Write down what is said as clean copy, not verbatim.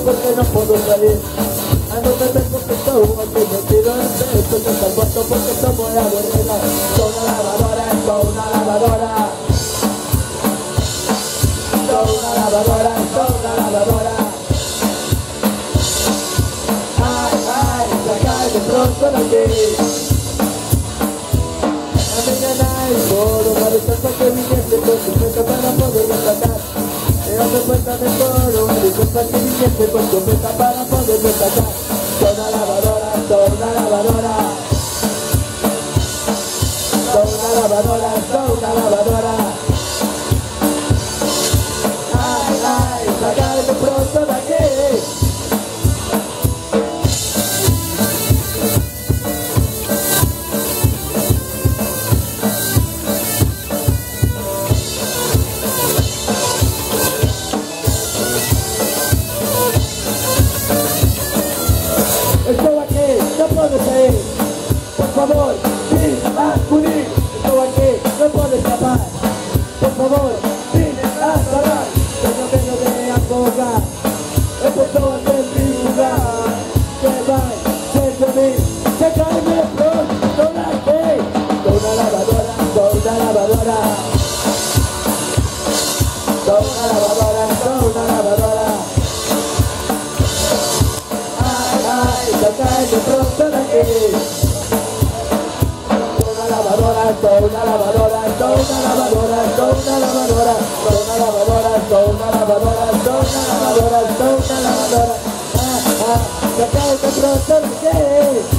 Porque no puedo salir. No me ven porque estoy aquí metido en esto. Que está muerto porque somos la borrega. Son una lavadora, son una lavadora. Son una lavadora, son una lavadora. Ay, ay, sacarme pronto de aquí. A mí me da el foro, para estar para que viniese con su meta para poderlo sacar. Dame cuenta de todo, disculpa que viniese con tu meta para poderlo sacar. Son una lavadora, son una lavadora. Son una lavadora, son una lavadora. Ay, ay, sacarme pronto de aquí. Estoy aquí, no puedo salir. Por favor, vine a acudir. Estoy aquí, no puedo escapar. Por favor, vine a parar. Que no tengo de abogar. Empezó a ser mi lugar. Que va, cerca de mí. Sacarme pronto de aquí. Soy una lavadora, soy una lavadora. Soy una lavadora, soy una lavadora. Sacarme pronto de aquí. Soy una lavadora, soy una lavadora, soy una lavadora, soy una lavadora, soy una lavadora, soy una lavadora, soy una lavadora, soy una lavadora. Sacarme pronto de aquí.